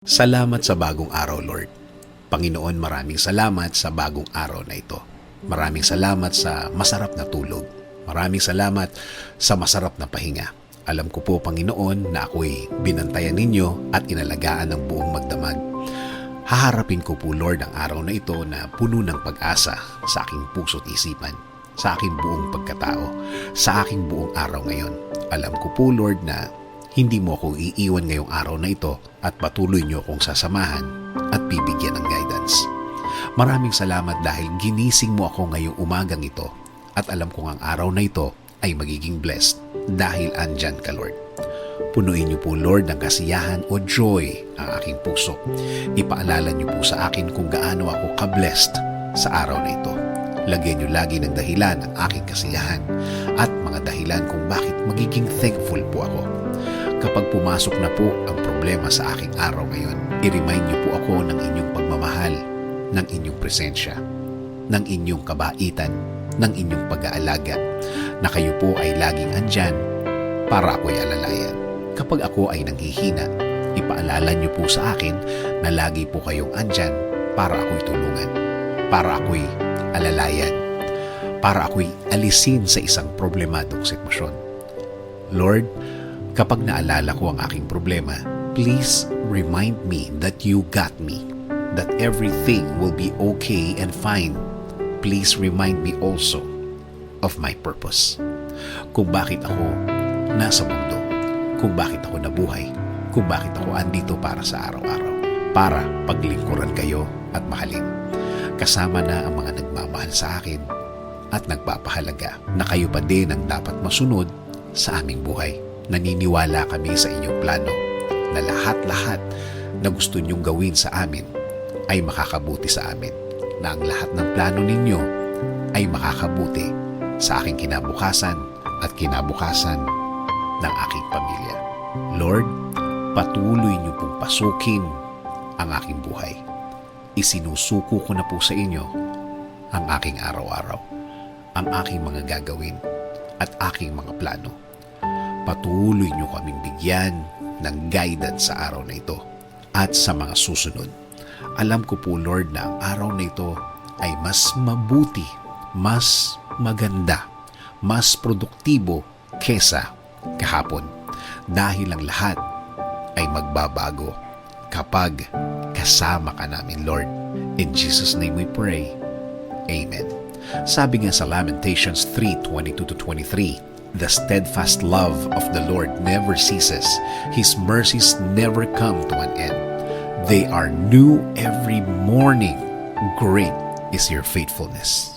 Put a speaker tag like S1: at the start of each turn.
S1: Salamat sa bagong araw, Lord. Panginoon, maraming salamat sa bagong araw na ito. Maraming salamat sa masarap na tulog. Maraming salamat sa masarap na pahinga. Alam ko po, Panginoon, na ako'y binantayan ninyo at inalagaan ng buong magdamag. Haharapin ko po, Lord, ang araw na ito na puno ng pag-asa sa aking puso't isipan, sa aking buong pagkatao, sa aking buong araw ngayon. Alam ko po, Lord, na hindi mo ako iiwan ngayong araw na ito at patuloy niyo akong sasamahan at bibigyan ng guidance. Maraming salamat dahil ginising mo ako ngayong umagang ito at alam kong ang araw na ito ay magiging blessed dahil andyan ka, Lord. Punuin niyo po, Lord, ng kasiyahan o joy ang aking puso. Ipaalala niyo po sa akin kung gaano ako ka-blessed sa araw na ito. Lagyan niyo lagi ng dahilan ang aking kasiyahan at mga dahilan kung bakit magiging thankful po ako. Kapag pumasok na po ang problema sa aking araw ngayon, i-remind niyo po ako ng inyong pagmamahal, ng inyong presensya, ng inyong kabaitan, ng inyong pag-aalaga, na kayo po ay laging andyan para ako'y alalayan. Kapag ako ay nanghihina, ipaalala niyo po sa akin na lagi po kayong andyan para ako'y tulungan, para ako'y alalayan, para ako'y alisin sa isang problemadong sitwasyon. Lord, kapag naalala ko ang aking problema, please remind me that you got me, that everything will be okay and fine. Please remind me also of my purpose. Kung bakit ako nasa mundo, kung bakit ako nabuhay, kung bakit ako andito para sa araw-araw, para paglingkuran kayo at mahalin. Kasama na ang mga nagmamahal sa akin at nagpapahalaga na kayo pa din ang dapat masunod sa aming buhay. Naniniwala kami sa inyong plano na lahat-lahat na gusto niyong gawin sa amin ay makakabuti sa amin, na ang lahat ng plano ninyo ay makakabuti sa aking kinabukasan at kinabukasan ng aking pamilya. Lord, patuloy niyo pong pasukin ang aking buhay. Isinusuko ko na po sa inyo ang aking araw-araw, ang aking mga gagawin at aking mga plano. Patuloy niyo kaming bigyan ng guidance sa araw na ito at sa mga susunod. Alam ko po, Lord, na ang araw na ito ay mas mabuti, mas maganda, mas produktibo kesa kahapon. Dahil ang lahat ay magbabago kapag kasama ka namin, Lord. In Jesus' name we pray. Amen. Sabi nga sa Lamentations 3:22-23, "The steadfast love of the Lord never ceases. His mercies never come to an end. They are new every morning. Great is your faithfulness."